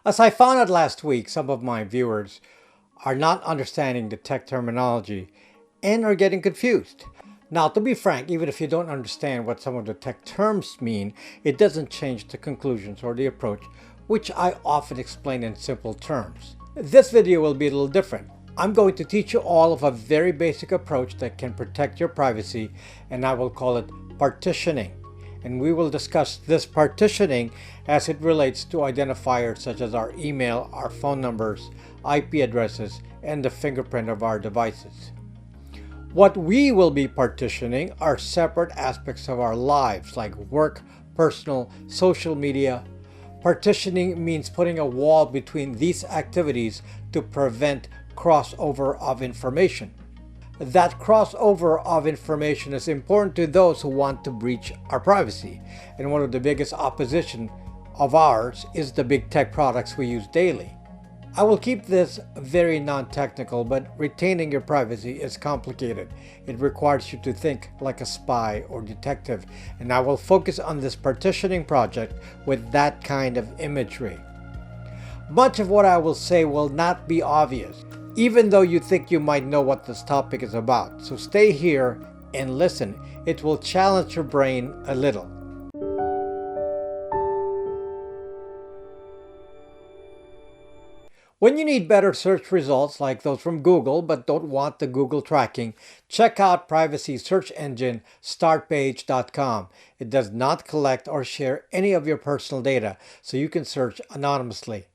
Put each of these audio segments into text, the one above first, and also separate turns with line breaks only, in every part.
As I found out last week, some of my viewers are not understanding the tech terminology and are getting confused. Now, to be frank, even if you don't understand what some of the tech terms mean, it doesn't change the conclusions or the approach, which I often explain in simple terms. This video will be a little different. I'm going to teach you all of a very basic approach that can protect your privacy, and I will call it partitioning. And we will discuss this partitioning as it relates to identifiers such as our email, our phone numbers, IP addresses, and the fingerprint of our devices. What we will be partitioning are separate aspects of our lives like work, personal, social media. Partitioning means putting a wall between these activities to prevent crossover of information. That crossover of information is important to those who want to breach our privacy. And one of the biggest opposition of ours is the big tech products we use daily. I will keep this very non-technical, but retaining your privacy is complicated. It requires you to think like a spy or detective, and I will focus on this partitioning project with that kind of imagery. Much of what I will say will not be obvious, even though you think you might know what this topic is about. So stay here and listen. It will challenge your brain a little. When you need better search results like those from Google but don't want the Google tracking, check out privacy search engine Startpage.com. It does not collect or share any of your personal data, so you can search anonymously.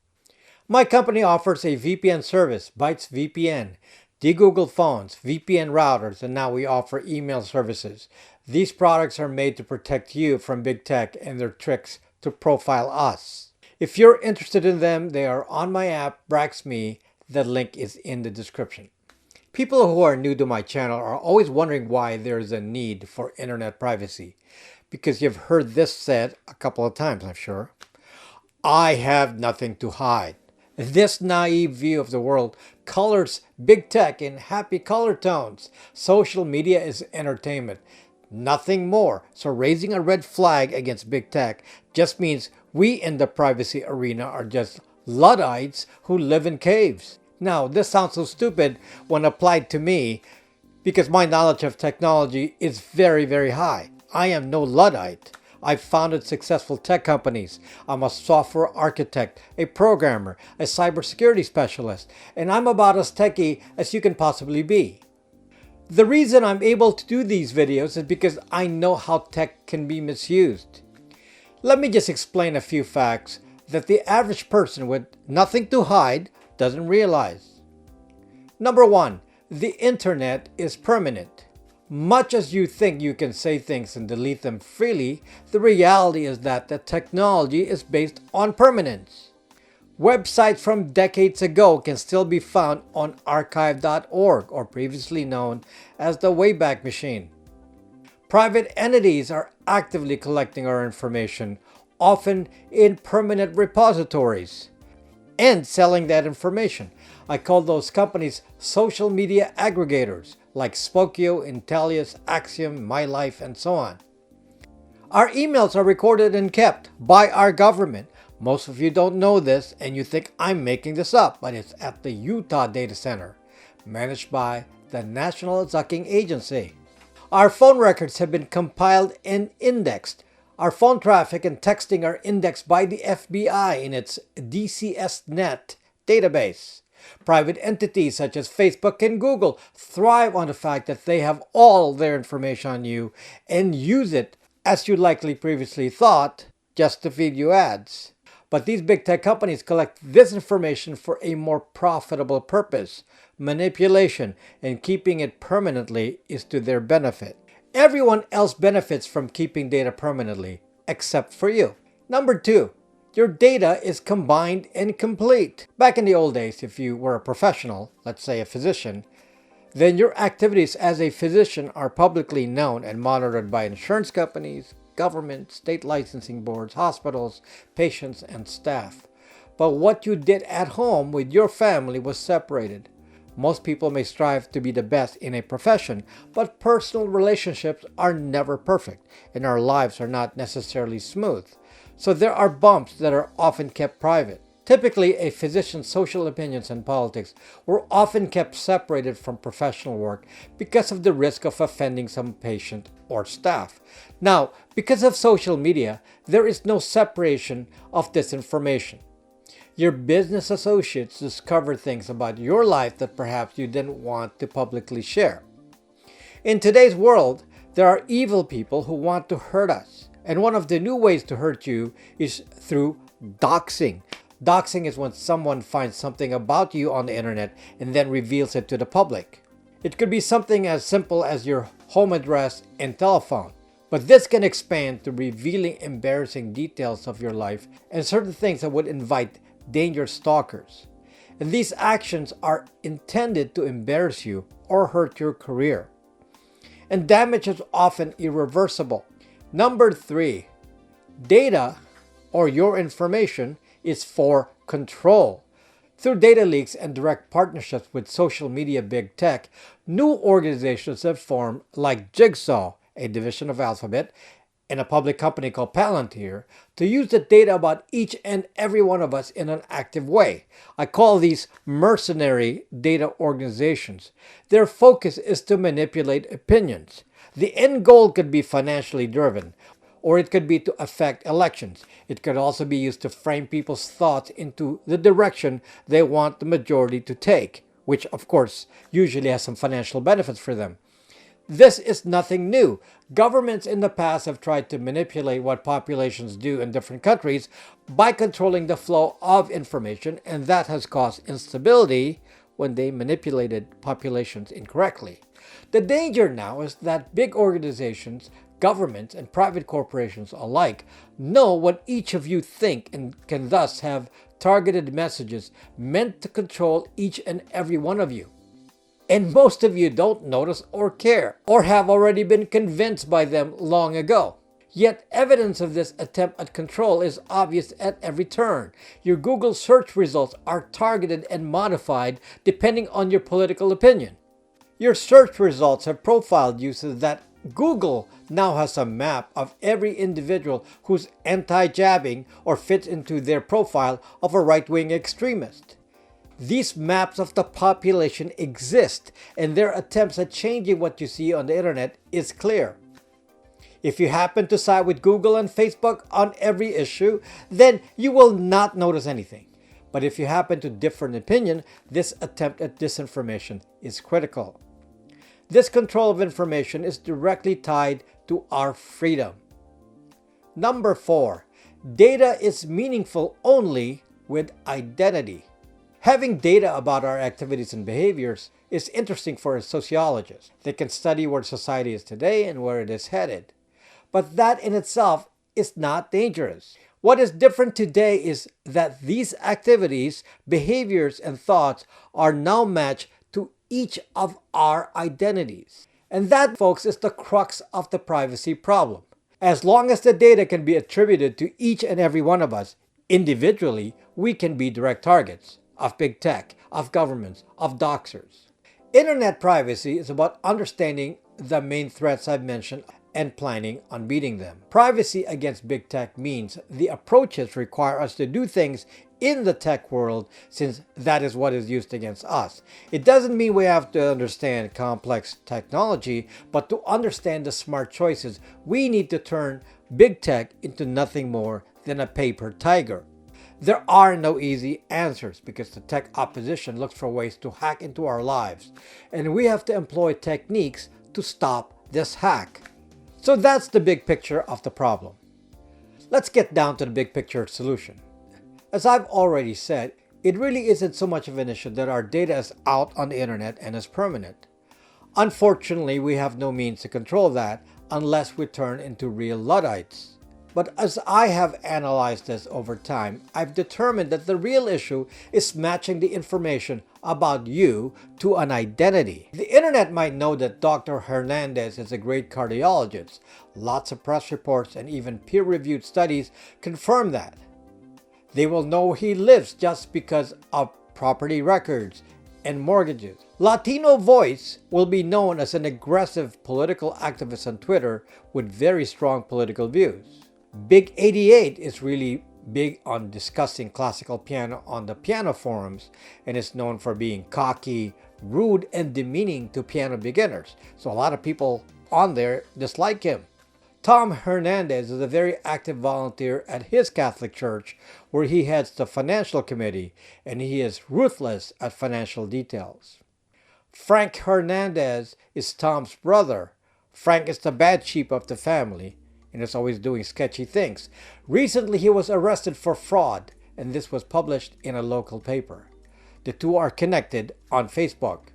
My company offers a VPN service, Bytes VPN, de-Google phones, VPN routers, and now we offer email services. These products are made to protect you from big tech and their tricks to profile us. If you're interested in them, they are on my app, BraxMe. The link is in the description. People who are new to my channel are always wondering why there is a need for internet privacy. Because you've heard this said a couple of times, I'm sure. I have nothing to hide. This naive view of the world colors big tech in happy color tones. Social media is entertainment, nothing more. So raising a red flag against big tech just means we in the privacy arena are just Luddites who live in caves. Now, this sounds so stupid when applied to me because my knowledge of technology is very, very high. I am no Luddite. I've founded successful tech companies. I'm a software architect, a programmer, a cybersecurity specialist, and I'm about as techie as you can possibly be. The reason I'm able to do these videos is because I know how tech can be misused. Let me just explain a few facts that the average person with nothing to hide doesn't realize. Number one, the internet is permanent. Much as you think you can say things and delete them freely, the reality is that the technology is based on permanence. Websites from decades ago can still be found on archive.org, or previously known as the Wayback Machine. Private entities are actively collecting our information, often in permanent repositories, and selling that information. I call those companies social media aggregators, like Spokeo, Intellius, Axiom, MyLife, and so on. Our emails are recorded and kept by our government. Most of you don't know this, and you think I'm making this up, but it's at the Utah Data Center, managed by the National Doxxing Agency. Our phone records have been compiled and indexed. Our phone traffic and texting are indexed by the FBI in its DCSNet database. Private entities such as Facebook and Google thrive on the fact that they have all their information on you and use it, as you likely previously thought, just to feed you ads. But these big tech companies collect this information for a more profitable purpose. Manipulation, and keeping it permanently is to their benefit. Everyone else benefits from keeping data permanently, except for you. Number two, your data is combined and complete. Back in the old days, if you were a professional, let's say a physician, then your activities as a physician are publicly known and monitored by insurance companies, government, state licensing boards, hospitals, patients, and staff. But what you did at home with your family was separated. Most people may strive to be the best in a profession, but personal relationships are never perfect, and our lives are not necessarily smooth. So there are bumps that are often kept private. Typically, a physician's social opinions and politics were often kept separated from professional work because of the risk of offending some patient or staff. Now, because of social media, there is no separation of this information. Your business associates discover things about your life that perhaps you didn't want to publicly share. In today's world, there are evil people who want to hurt us. And one of the new ways to hurt you is through doxing. Doxing is when someone finds something about you on the internet and then reveals it to the public. It could be something as simple as your home address and telephone. But this can expand to revealing embarrassing details of your life and certain things that would invite dangerous stalkers. And these actions are intended to embarrass you or hurt your career. And damage is often irreversible. Number 3, data or your information is for control. Through data leaks and direct partnerships with social media big tech, new organizations have formed like Jigsaw, a division of Alphabet, and a public company called Palantir, to use the data about each and every one of us in an active way. I call these mercenary data organizations. Their focus is to manipulate opinions. The end goal could be financially driven, or it could be to affect elections. It could also be used to frame people's thoughts into the direction they want the majority to take, which of course usually has some financial benefits for them. This is nothing new. Governments in the past have tried to manipulate what populations do in different countries by controlling the flow of information, and that has caused instability when they manipulated populations incorrectly. The danger now is that big organizations, governments, and private corporations alike know what each of you think and can thus have targeted messages meant to control each and every one of you. And most of you don't notice or care, or have already been convinced by them long ago. Yet evidence of this attempt at control is obvious at every turn. Your Google search results are targeted and modified depending on your political opinion. Your search results have profiled you so that Google now has a map of every individual who's anti-jabbing or fits into their profile of a right-wing extremist. These maps of the population exist, and their attempts at changing what you see on the internet is clear. If you happen to side with Google and Facebook on every issue, then you will not notice anything. But if you happen to differ in opinion, this attempt at disinformation is critical. This control of information is directly tied to our freedom. Number 4, data is meaningful only with identity. Having data about our activities and behaviors is interesting for a sociologist. They can study where society is today and where it is headed. But that in itself is not dangerous. What is different today is that these activities, behaviors, and thoughts are now matched to each of our identities. And that, folks, is the crux of the privacy problem. As long as the data can be attributed to each and every one of us individually, we can be direct targets of big tech, of governments, of Doxxers. Internet privacy is about understanding the main threats I've mentioned and planning on beating them. Privacy against big tech means the approaches require us to do things in the tech world, since that is what is used against us. It doesn't mean we have to understand complex technology, but to understand the smart choices, we need to turn big tech into nothing more than a paper tiger. There are no easy answers because the tech opposition looks for ways to hack into our lives, and we have to employ techniques to stop this hack. So that's the big picture of the problem. Let's get down to the big picture solution. As I've already said, it really isn't so much of an issue that our data is out on the internet and is permanent. Unfortunately, we have no means to control that unless we turn into real Luddites. But as I have analyzed this over time, I've determined that the real issue is matching the information about you to an identity. The internet might know that Dr. Hernandez is a great cardiologist. Lots of press reports and even peer-reviewed studies confirm that. They will know he lives just because of property records and mortgages. Latino Voice will be known as an aggressive political activist on Twitter with very strong political views. Big 88 is really big on discussing classical piano on the piano forums and is known for being cocky, rude, and demeaning to piano beginners. So a lot of people on there dislike him. Tom Hernandez is a very active volunteer at his Catholic church where he heads the financial committee, and he is ruthless at financial details. Frank Hernandez is Tom's brother. Frank is the bad sheep of the family and is always doing sketchy things. Recently, he was arrested for fraud, and this was published in a local paper. The two are connected on Facebook.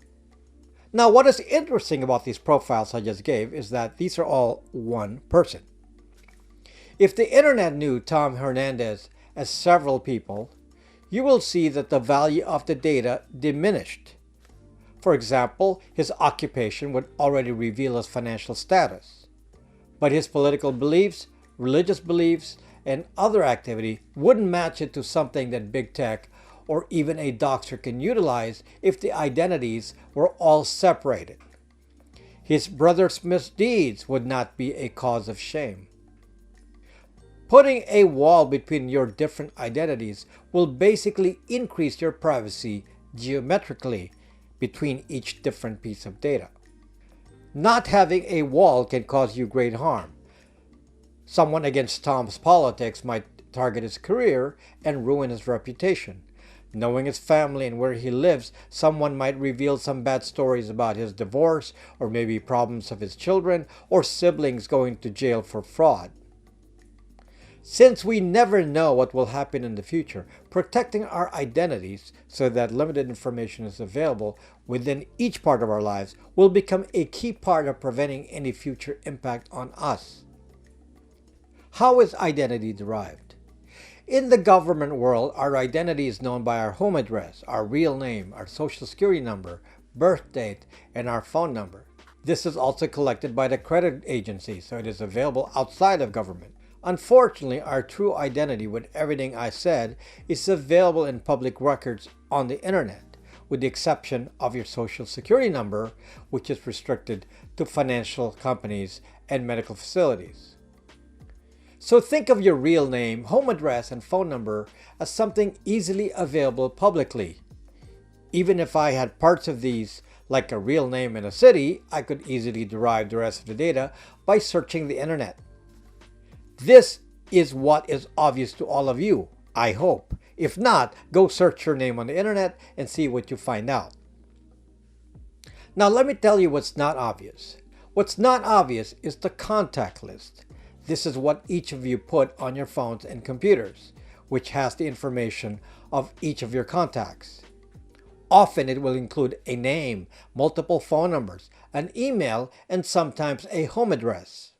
Now, what is interesting about these profiles I just gave is that these are all one person. If the internet knew Tom Hernandez as several people, you will see that the value of the data diminished. For example, his occupation would already reveal his financial status, but his political beliefs, religious beliefs, and other activity wouldn't match it to something that big tech or even a doxer can utilize if the identities were all separated. His brother's misdeeds would not be a cause of shame. Putting a wall between your different identities will basically increase your privacy geometrically between each different piece of data. Not having a wall can cause you great harm. Someone against Tom's politics might target his career and ruin his reputation. Knowing his family and where he lives, someone might reveal some bad stories about his divorce, or maybe problems of his children, or siblings going to jail for fraud. Since we never know what will happen in the future, protecting our identities so that limited information is available within each part of our lives will become a key part of preventing any future impact on us. How is identity derived? In the government world, our identity is known by our home address, our real name, our social security number, birth date, and our phone number. This is also collected by the credit agency, so it is available outside of government. Unfortunately, our true identity with everything I said is available in public records on the internet, with the exception of your social security number, which is restricted to financial companies and medical facilities. So think of your real name, home address, and phone number as something easily available publicly. Even if I had parts of these, like a real name in a city, I could easily derive the rest of the data by searching the internet. This is what is obvious to all of you, I hope. If not, go search your name on the internet and see what you find out. Now let me tell you what's not obvious. What's not obvious is the contact list. This is what each of you put on your phones and computers, which has the information of each of your contacts. Often it will include a name, multiple phone numbers, an email, and sometimes a home address.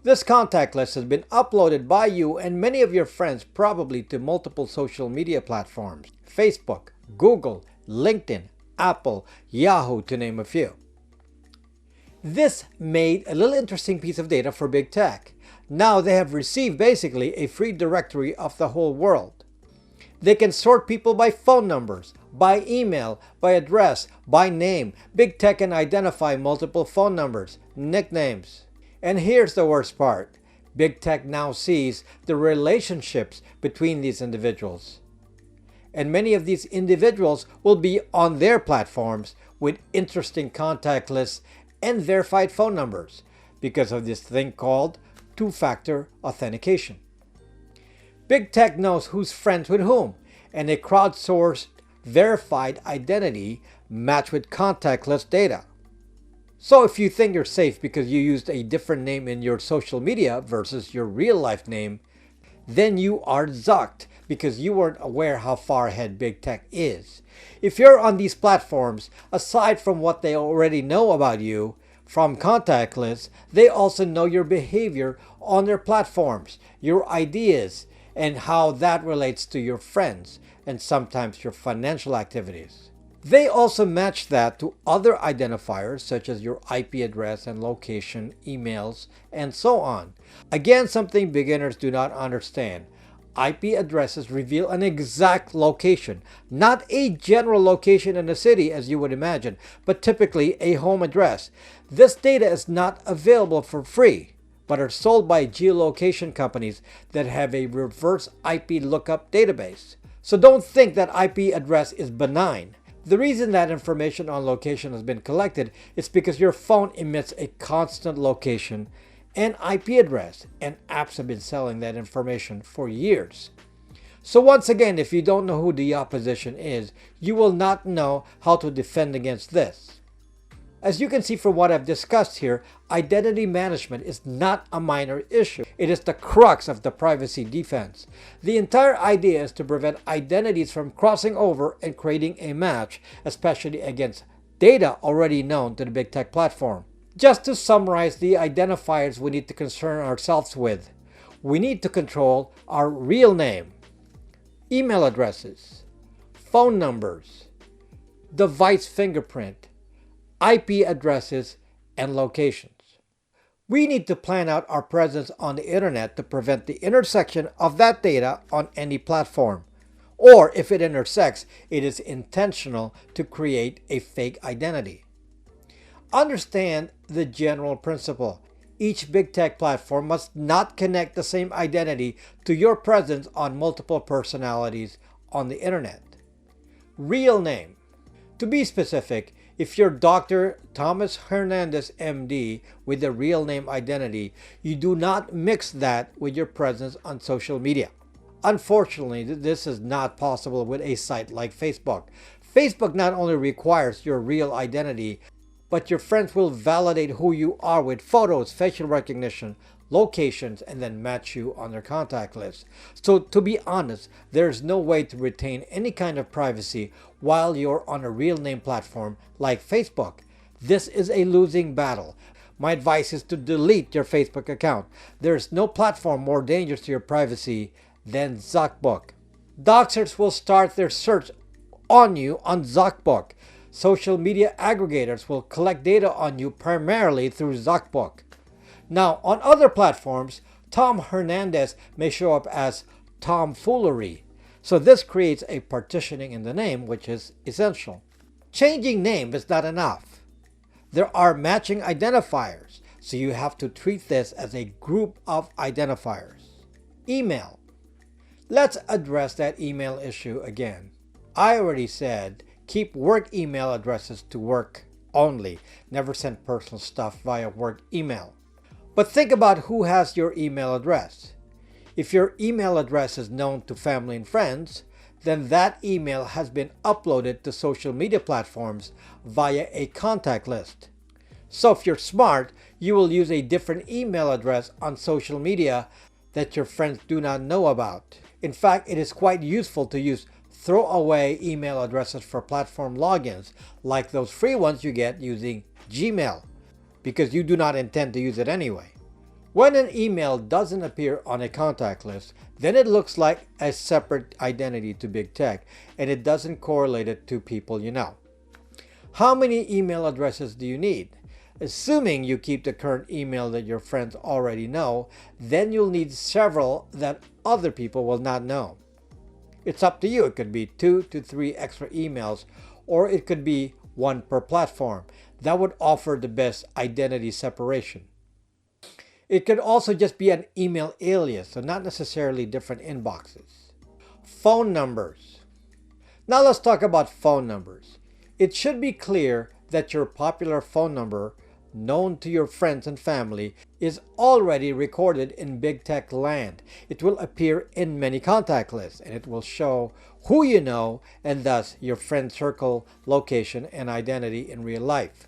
This contact list has been uploaded by you and many of your friends probably to multiple social media platforms: Facebook, Google, LinkedIn, Apple, Yahoo, to name a few. This made a little interesting piece of data for big tech. Now they have received basically a free directory of the whole world. They can sort people by phone numbers, by email, by address, by name. Big tech can identify multiple phone numbers, nicknames. And here's the worst part. Big tech now sees the relationships between these individuals. And many of these individuals will be on their platforms with interesting contact lists and verified phone numbers because of this thing called two-factor authentication. Big tech knows who's friends with whom, and a crowdsourced verified identity matched with contact list data. So if you think you're safe because you used a different name in your social media versus your real life name, then you are zucked because you weren't aware how far ahead big tech is. If you're on these platforms, aside from what they already know about you from contact lists, they also know your behavior on their platforms, your ideas, and how that relates to your friends and sometimes your financial activities. They also match that to other identifiers such as your IP address and location, emails, and so on. Again, something beginners do not understand. IP addresses reveal an exact location, not a general location in a city as you would imagine, but typically a home address. This data is not available for free, but are sold by geolocation companies that have a reverse IP lookup database. So don't think that IP address is benign. The reason that information on location has been collected is because your phone emits a constant location and IP address, and apps have been selling that information for years. So once again, if you don't know who the opposition is, you will not know how to defend against this. As you can see from what I've discussed here, identity management is not a minor issue. It is the crux of the privacy defense. The entire idea is to prevent identities from crossing over and creating a match, especially against data already known to the big tech platform. Just to summarize the identifiers we need to concern ourselves with, we need to control our real name, email addresses, phone numbers, device fingerprint, IP addresses, and locations. We need to plan out our presence on the internet to prevent the intersection of that data on any platform. Or if it intersects, it is intentional to create a fake identity. Understand the general principle. Each big tech platform must not connect the same identity to your presence on multiple personalities on the internet. Real name. To be specific, if you're Dr. Thomas Hernandez, MD, with a real name identity, you do not mix that with your presence on social media. Unfortunately, this is not possible with a site like Facebook. Facebook not only requires your real identity, but your friends will validate who you are with photos, facial recognition, locations, and then match you on their contact list. So to be honest, there's no way to retain any kind of privacy while you're on a real name platform like Facebook. This is a losing battle. My advice is to delete your Facebook account. There's no platform more dangerous to your privacy than Zuckbook. Doxxers will start their search on you on Zuckbook. Social media aggregators will collect data on you primarily through Zuckbook. Now, on other platforms, Tom Hernandez may show up as Tomfoolery. So this creates a partitioning in the name, which is essential. Changing name is not enough. There are matching identifiers, so you have to treat this as a group of identifiers. Email. Let's address that email issue again. I already said keep work email addresses to work only. Never send personal stuff via work email. But think about who has your email address. If your email address is known to family and friends, then that email has been uploaded to social media platforms via a contact list. So if you're smart, you will use a different email address on social media that your friends do not know about. In fact, it is quite useful to use throwaway email addresses for platform logins, like those free ones you get using Gmail, because you do not intend to use it anyway. When an email doesn't appear on a contact list, then it looks like a separate identity to big tech, and it doesn't correlate it to people you know. How many email addresses do you need? Assuming you keep the current email that your friends already know, then you'll need several that other people will not know. It's up to you. It could be 2 to 3 extra emails, or it could be one per platform. That would offer the best identity separation. It could also just be an email alias, so not necessarily different inboxes. Phone numbers. Now let's talk about phone numbers. It should be clear that your popular phone number, known to your friends and family, is already recorded in big tech land. It will appear in many contact lists, and it will show who you know and thus your friend circle, location, and identity in real life.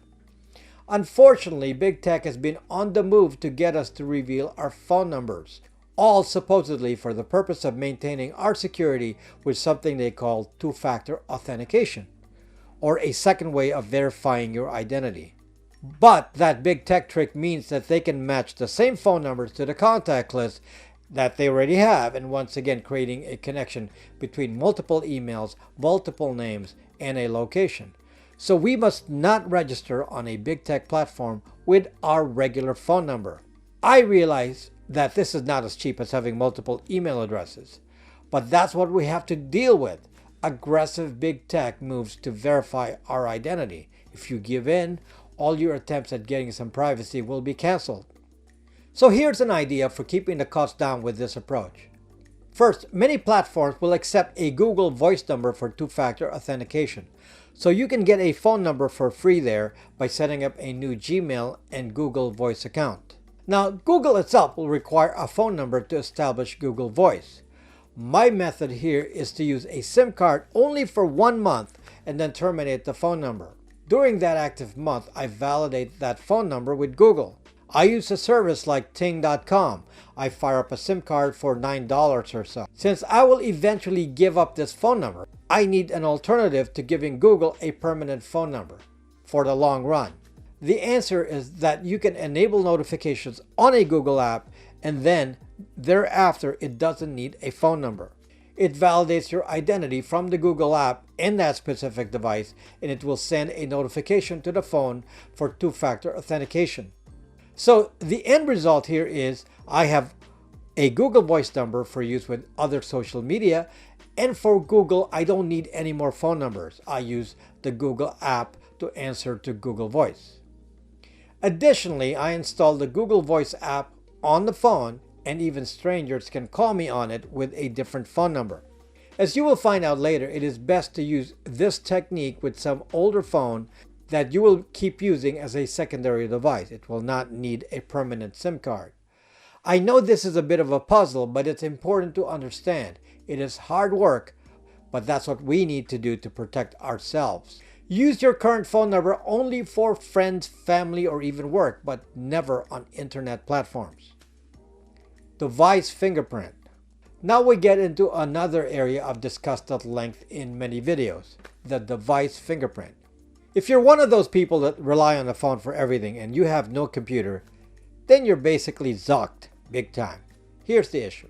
Unfortunately, big tech has been on the move to get us to reveal our phone numbers, all supposedly for the purpose of maintaining our security with something they call two-factor authentication, or a second way of verifying your identity. But that big tech trick means that they can match the same phone numbers to the contact list that they already have, and once again creating a connection between multiple emails, multiple names, and a location. So we must not register on a big tech platform with our regular phone number. I realize that this is not as cheap as having multiple email addresses, but that's what we have to deal with. Aggressive big tech moves to verify our identity. If you give in, all your attempts at getting some privacy will be canceled. So here's an idea for keeping the cost down with this approach. First, many platforms will accept a Google Voice number for two-factor authentication. So you can get a phone number for free there by setting up a new Gmail and Google Voice account. Now, Google itself will require a phone number to establish Google Voice. My method here is to use a SIM card only for 1 month and then terminate the phone number. During that active month, I validate that phone number with Google. I use a service like Ting.com. I fire up a SIM card for $9 or so. Since I will eventually give up this phone number, I need an alternative to giving Google a permanent phone number for the long run. The answer is that you can enable notifications on a Google app and then thereafter it doesn't need a phone number. It validates your identity from the Google app in that specific device and it will send a notification to the phone for two-factor authentication. So the end result here is I have a Google Voice number for use with other social media, and for Google I don't need any more phone numbers. I use the Google app to answer to Google Voice. Additionally, I installed the Google Voice app on the phone and even strangers can call me on it with a different phone number. As you will find out later, it is best to use this technique with some older phone that you will keep using as a secondary device. It will not need a permanent SIM card. I know this is a bit of a puzzle, but it's important to understand. It is hard work, but that's what we need to do to protect ourselves. Use your current phone number only for friends, family, or even work, but never on internet platforms. Device fingerprint. Now we get into another area I've discussed at length in many videos, the device fingerprint. If you're one of those people that rely on the phone for everything and you have no computer, then you're basically zucked big time. Here's the issue.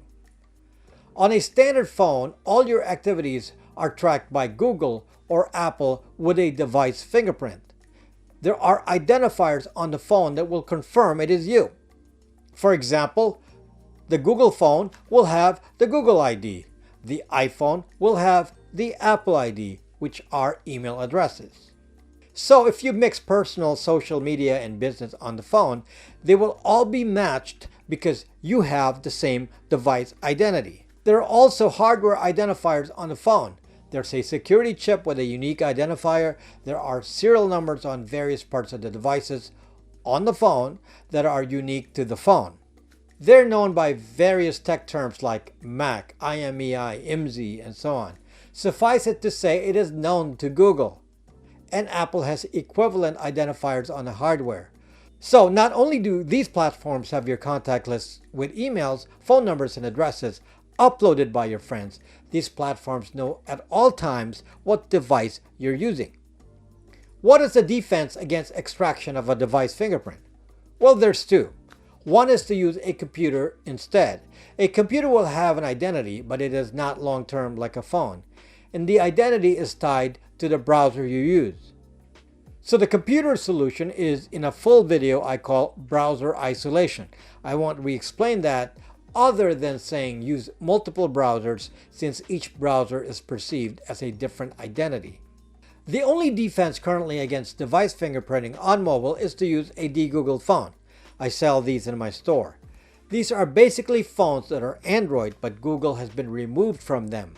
On a standard phone, all your activities are tracked by Google or Apple with a device fingerprint. There are identifiers on the phone that will confirm it is you. For example, the Google phone will have the Google ID. The iPhone will have the Apple ID, which are email addresses. So if you mix personal, social media, and business on the phone, they will all be matched because you have the same device identity. There are also hardware identifiers on the phone. There's a security chip with a unique identifier. There are serial numbers on various parts of the devices on the phone that are unique to the phone. They're known by various tech terms like MAC, IMEI, IMSI, and so on. Suffice it to say, it is known to Google. And Apple has equivalent identifiers on the hardware. So not only do these platforms have your contact lists with emails, phone numbers, and addresses uploaded by your friends, these platforms know at all times what device you're using. What is the defense against extraction of a device fingerprint? Well, there's two. One is to use a computer instead. A computer will have an identity, but it is not long-term like a phone. And the identity is tied to the browser you use. So the computer solution is in a full video I call browser isolation. I won't re-explain that other than saying use multiple browsers since each browser is perceived as a different identity. The only defense currently against device fingerprinting on mobile is to use a de-Googled phone. I sell these in my store. These are basically phones that are Android, but Google has been removed from them.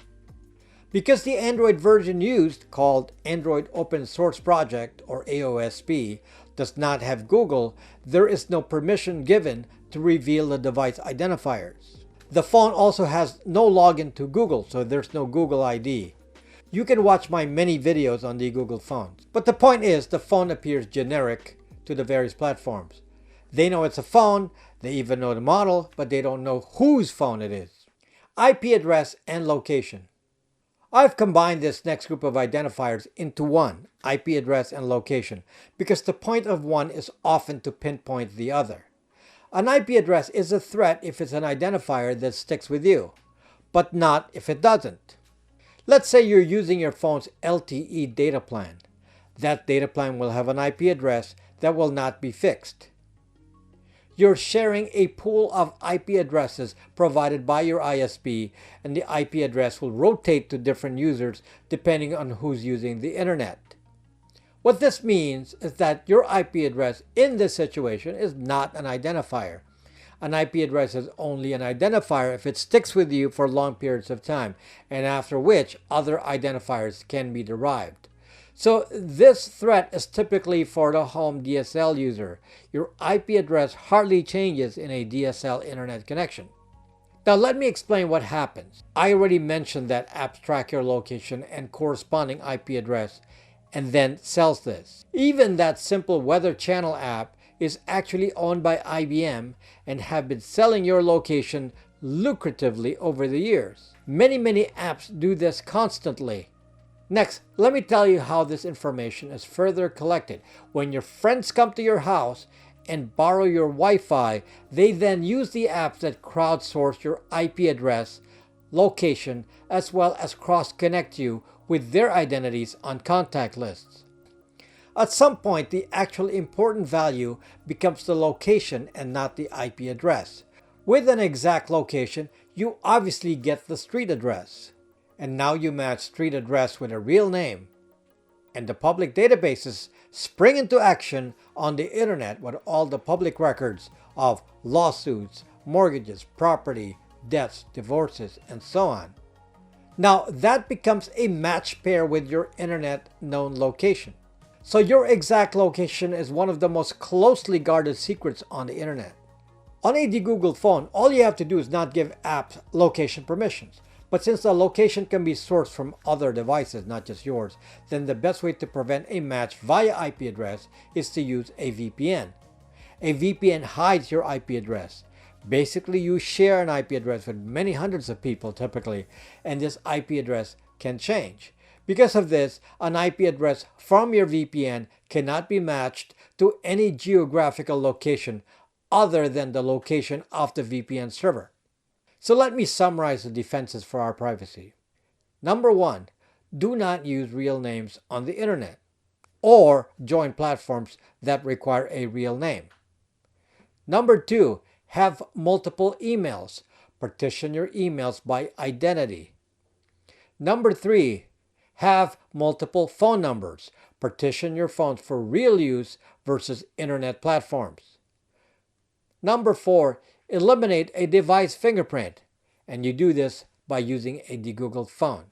Because the Android version used, called Android Open Source Project or AOSP, does not have Google, there is no permission given to reveal the device identifiers. The phone also has no login to Google, so there's no Google ID. You can watch my many videos on the Google phones. But the point is, the phone appears generic to the various platforms. They know it's a phone, they even know the model, but they don't know whose phone it is. IP address and location. I've combined this next group of identifiers into one, IP address and location, because the point of one is often to pinpoint the other. An IP address is a threat if it's an identifier that sticks with you, but not if it doesn't. Let's say you're using your phone's LTE data plan. That data plan will have an IP address that will not be fixed. You're sharing a pool of IP addresses provided by your ISP, and the IP address will rotate to different users depending on who's using the internet. What this means is that your IP address in this situation is not an identifier. An IP address is only an identifier if it sticks with you for long periods of time, and after which other identifiers can be derived. So this threat is typically for the home DSL user. Your IP address hardly changes in a DSL internet connection. Now let me explain what happens. I already mentioned that apps track your location and corresponding IP address and then sells this. Even that simple Weather Channel app is actually owned by IBM and have been selling your location lucratively over the years. Many apps do this constantly. Next, let me tell you how this information is further collected. When your friends come to your house and borrow your Wi-Fi, they then use the apps that crowdsource your IP address, location, as well as cross-connect you with their identities on contact lists. At some point, the actual important value becomes the location and not the IP address. With an exact location, you obviously get the street address. And now you match street address with a real name. And the public databases spring into action on the internet with all the public records of lawsuits, mortgages, property, deaths, divorces, and so on. Now that becomes a match pair with your internet known location. So your exact location is one of the most closely guarded secrets on the internet. On a de-Googled phone, all you have to do is not give apps location permissions. But since the location can be sourced from other devices, not just yours, then the best way to prevent a match via IP address is to use a VPN. A VPN hides your IP address. Basically, you share an IP address with many hundreds of people typically, and this IP address can change. Because of this, an IP address from your VPN cannot be matched to any geographical location other than the location of the VPN server. So let me summarize the defenses for our privacy. Number 1, do not use real names on the internet or join platforms that require a real name. Number 2, have multiple emails. Partition your emails by identity. Number 3, have multiple phone numbers. Partition your phones for real use versus internet platforms. Number 4, eliminate a device fingerprint, and you do this by using a de-Googled phone.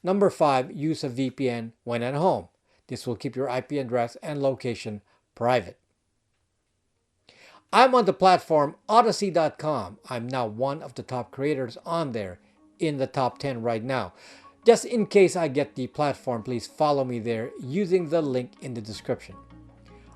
Number 5, use a VPN when at home. This will keep your IP address and location private. I'm on the platform Odyssey.com. I'm now one of the top creators on there, in the top 10 right now. Just in case I get the platform, please follow me there using the link in the description.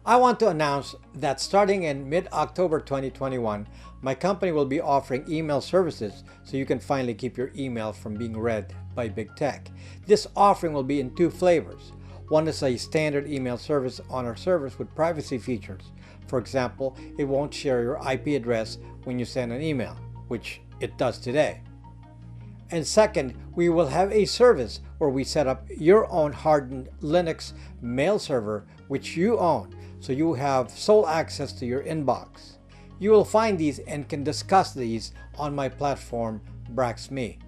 I want to announce that starting in mid-October 2021, my company will be offering email services so you can finally keep your email from being read by big tech. This offering will be in 2 flavors. One is a standard email service on our servers with privacy features. For example, it won't share your IP address when you send an email, which it does today. And second, we will have a service where we set up your own hardened Linux mail server which you own, so you have sole access to your inbox. You will find these and can discuss these on my platform BraxMe.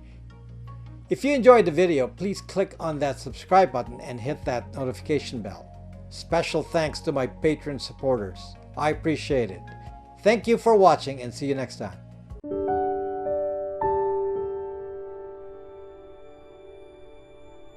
If you enjoyed the video, please click on that subscribe button and hit that notification bell. Special thanks to my Patreon supporters. I appreciate it. Thank you for watching and see you next time.